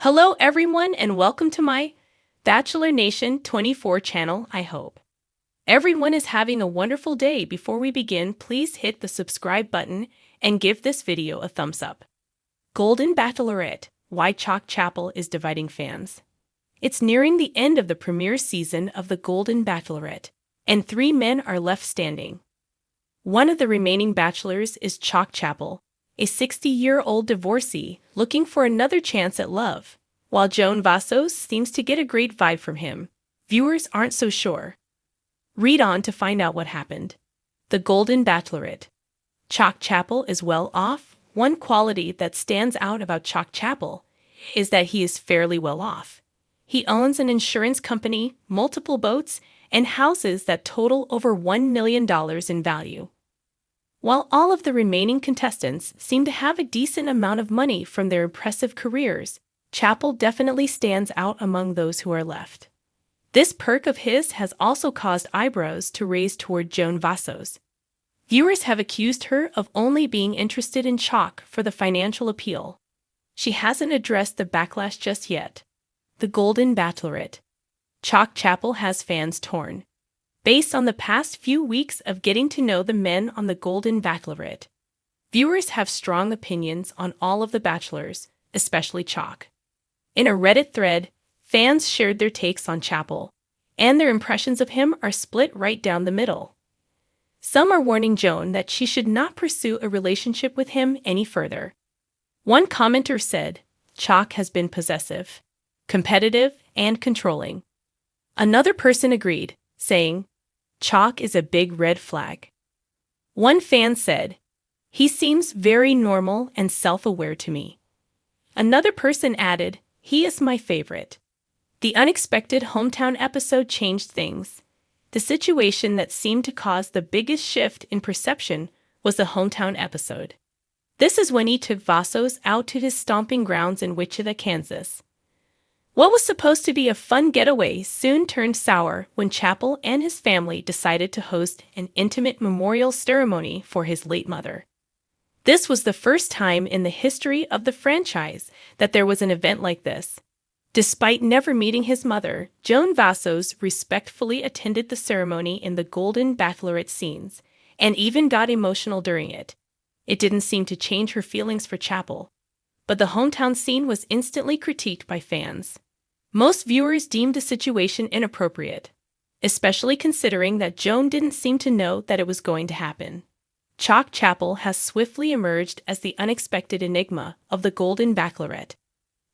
Hello, everyone, and welcome to my Bachelor Nation 24 channel, I hope. Everyone is having a wonderful day. Before we begin, please hit the subscribe button and give this video a thumbs up. Golden Bachelorette, why Chalk Chapel is dividing fans. It's nearing the end of the premiere season of The Golden Bachelorette, and 3 men are left standing. One of the remaining bachelors is Chalk Chapel, a 60-year-old divorcee looking for another chance at love. While Joan Vassos seems to get a great vibe from him, viewers aren't so sure. Read on to find out what happened. The Golden Bachelorette. Chalk Chapel is well off. One quality that stands out about Chalk Chapel is that he is fairly well off. He owns an insurance company, multiple boats, and houses that total over $1 million in value. While all of the remaining contestants seem to have a decent amount of money from their impressive careers, Chapel definitely stands out among those who are left. This perk of his has also caused eyebrows to raise toward Joan Vassos. Viewers have accused her of only being interested in Chalk for the financial appeal. She hasn't addressed the backlash just yet. The Golden Bachelorette. Chalk Chapel has fans torn. Based on the past few weeks of getting to know the men on The Golden Bachelorette, viewers have strong opinions on all of the bachelors, especially Chalk. In a Reddit thread, fans shared their takes on Chapel, and their impressions of him are split right down the middle. Some are warning Joan that she should not pursue a relationship with him any further. One commenter said, Chalk has been possessive, competitive, and controlling. Another person agreed, saying, Chalk is a big red flag. One fan said, he seems very normal and self-aware to me. Another person added, he is my favorite. The unexpected hometown episode changed things. The situation that seemed to cause the biggest shift in perception was the hometown episode. This is when he took Vassos out to his stomping grounds in Wichita, Kansas. What was supposed to be a fun getaway soon turned sour when Chapel and his family decided to host an intimate memorial ceremony for his late mother. This was the first time in the history of the franchise that there was an event like this. Despite never meeting his mother, Joan Vassos respectfully attended the ceremony in the Golden Bachelorette scenes, and even got emotional during it. It didn't seem to change her feelings for Chapel, but the hometown scene was instantly critiqued by fans. Most viewers deemed the situation inappropriate, especially considering that Joan didn't seem to know that it was going to happen. Chalk Chapel has swiftly emerged as the unexpected enigma of The Golden Bachelorette.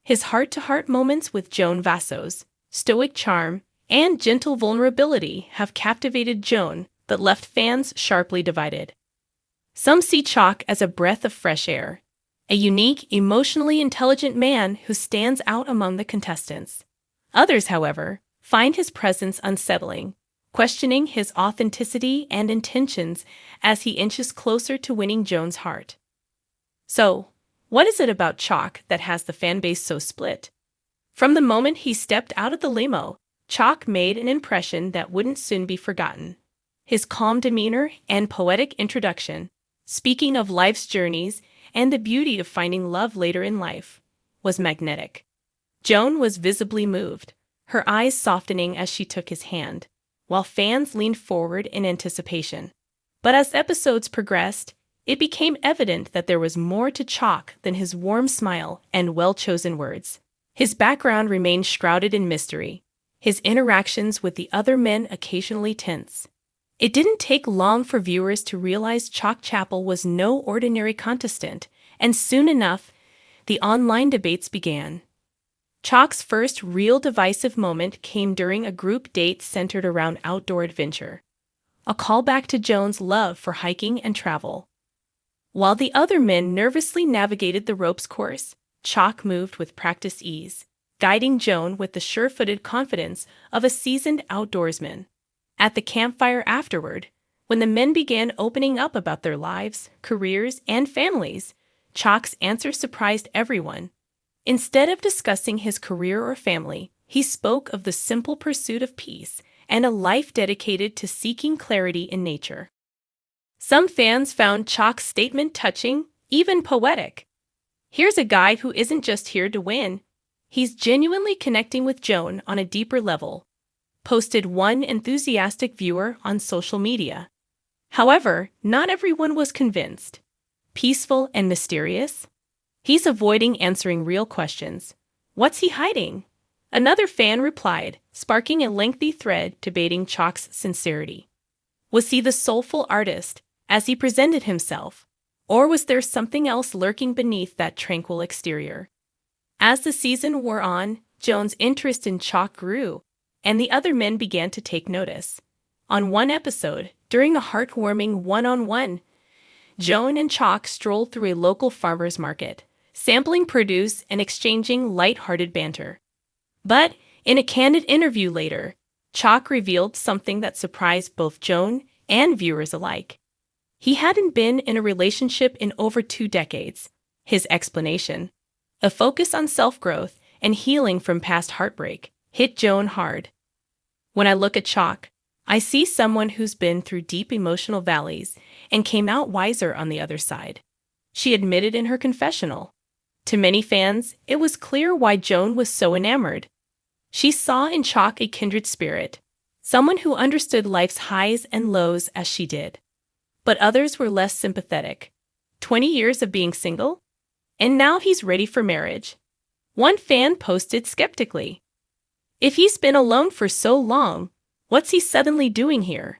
His heart-to-heart moments with Joan Vassos, stoic charm, and gentle vulnerability have captivated Joan but left fans sharply divided. Some see Chalk as a breath of fresh air, a unique, emotionally intelligent man who stands out among the contestants. Others, however, find his presence unsettling, questioning his authenticity and intentions as he inches closer to winning Joan's heart. So, what is it about Chalk that has the fanbase so split? From the moment he stepped out of the limo, Chalk made an impression that wouldn't soon be forgotten. His calm demeanor and poetic introduction, speaking of life's journeys and the beauty of finding love later in life, was magnetic. Joan was visibly moved, her eyes softening as she took his hand, while fans leaned forward in anticipation. But as episodes progressed, it became evident that there was more to Chalk than his warm smile and well-chosen words. His background remained shrouded in mystery, his interactions with the other men occasionally tense. It didn't take long for viewers to realize Chalk Chapel was no ordinary contestant, and soon enough, the online debates began. Chalk's first real divisive moment came during a group date centered around outdoor adventure, a callback to Joan's love for hiking and travel. While the other men nervously navigated the ropes course, Chalk moved with practiced ease, guiding Joan with the sure-footed confidence of a seasoned outdoorsman. At the campfire afterward, when the men began opening up about their lives, careers, and families, Chalk's answer surprised everyone. Instead of discussing his career or family, he spoke of the simple pursuit of peace and a life dedicated to seeking clarity in nature. Some fans found Chalk's statement touching, even poetic. Here's a guy who isn't just here to win. He's genuinely connecting with Joan on a deeper level, posted one enthusiastic viewer on social media. However, not everyone was convinced. Peaceful and mysterious? He's avoiding answering real questions. What's he hiding? Another fan replied, sparking a lengthy thread debating Chalk's sincerity. Was he the soulful artist, as he presented himself, or was there something else lurking beneath that tranquil exterior? As the season wore on, Joan's interest in Chalk grew, and the other men began to take notice. On one episode, during a heartwarming one-on-one, Joan and Chalk strolled through a local farmer's market, sampling produce and exchanging light-hearted banter. But, in a candid interview later, Chalk revealed something that surprised both Joan and viewers alike. He hadn't been in a relationship in over 2 decades. His explanation, a focus on self-growth and healing from past heartbreak, hit Joan hard. When I look at Chalk, I see someone who's been through deep emotional valleys and came out wiser on the other side, she admitted in her confessional. To many fans, it was clear why Joan was so enamored. She saw in Chalk a kindred spirit, someone who understood life's highs and lows as she did. But others were less sympathetic. 20 years of being single? And now he's ready for marriage. One fan posted skeptically, if he's been alone for so long, what's he suddenly doing here?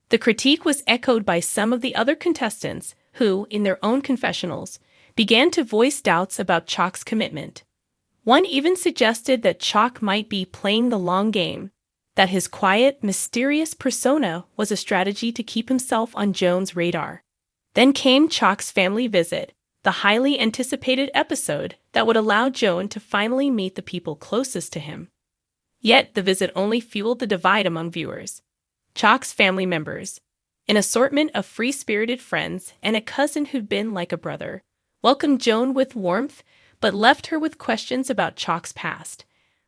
The critique was echoed by some of the other contestants who, in their own confessionals, began to voice doubts about Chalk's commitment. One even suggested that Chalk might be playing the long game, that his quiet, mysterious persona was a strategy to keep himself on Joan's radar. Then came Chalk's family visit, the highly anticipated episode that would allow Joan to finally meet the people closest to him. Yet the visit only fueled the divide among viewers. Chalk's family members, an assortment of free-spirited friends and a cousin who'd been like a brother, welcomed Joan with warmth, but left her with questions about Chalk's past.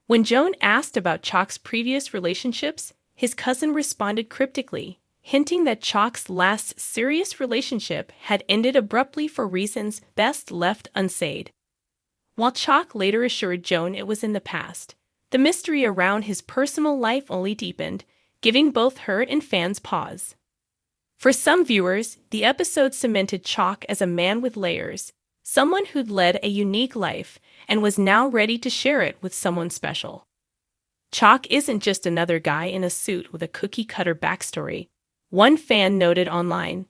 When Joan asked about Chalk's previous relationships, his cousin responded cryptically, hinting that Chalk's last serious relationship had ended abruptly for reasons best left unsaid. While Chalk later assured Joan it was in the past, the mystery around his personal life only deepened, giving both her and fans pause. For some viewers, the episode cemented Chalk as a man with layers, someone who'd led a unique life and was now ready to share it with someone special. Chalk isn't just another guy in a suit with a cookie-cutter backstory, one fan noted online.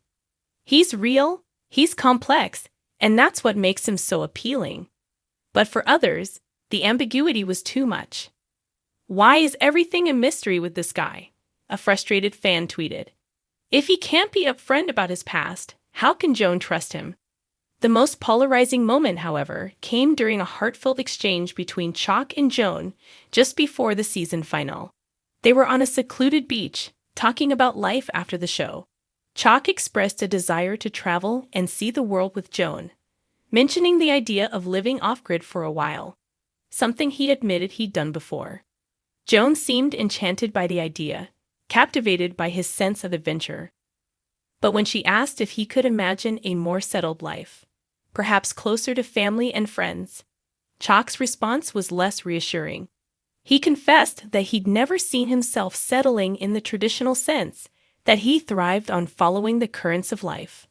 He's real, he's complex, and that's what makes him so appealing. But for others, the ambiguity was too much. Why is everything a mystery with this guy? A frustrated fan tweeted. If he can't be upfront about his past, how can Joan trust him? The most polarizing moment, however, came during a heartfelt exchange between Chalk and Joan just before the season finale. They were on a secluded beach, talking about life after the show. Chalk expressed a desire to travel and see the world with Joan, mentioning the idea of living off-grid for a while, something he admitted he'd done before. Joan seemed enchanted by the idea, captivated by his sense of adventure. But when she asked if he could imagine a more settled life, perhaps closer to family and friends, Chalk's response was less reassuring. He confessed that he'd never seen himself settling in the traditional sense, that he thrived on following the currents of life.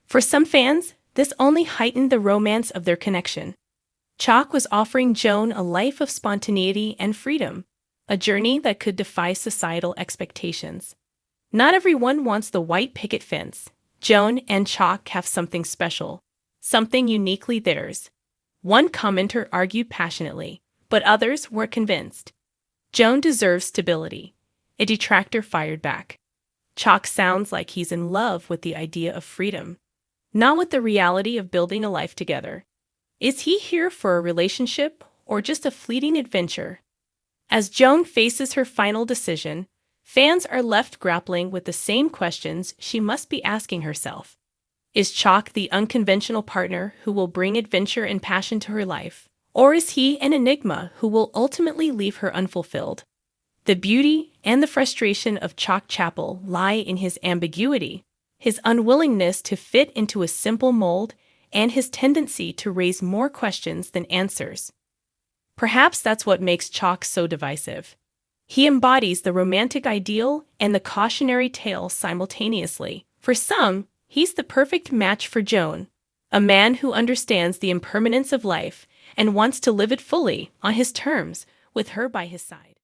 For some fans, this only heightened the romance of their connection. Chalk was offering Joan a life of spontaneity and freedom, a journey that could defy societal expectations. Not everyone wants the white picket fence. Joan and Chalk have something special, something uniquely theirs. One commenter argued passionately, but others were convinced. Joan deserves stability. A detractor fired back. Chalk sounds like he's in love with the idea of freedom, not with the reality of building a life together. Is he here for a relationship or just a fleeting adventure? As Joan faces her final decision, fans are left grappling with the same questions she must be asking herself. Is Chalk the unconventional partner who will bring adventure and passion to her life? Or is he an enigma who will ultimately leave her unfulfilled? The beauty and the frustration of Chalk Chapel lie in his ambiguity, his unwillingness to fit into a simple mold, and his tendency to raise more questions than answers. Perhaps that's what makes Chalk so divisive. He embodies the romantic ideal and the cautionary tale simultaneously. For some, he's the perfect match for Joan, a man who understands the impermanence of life and wants to live it fully on his terms, with her by his side.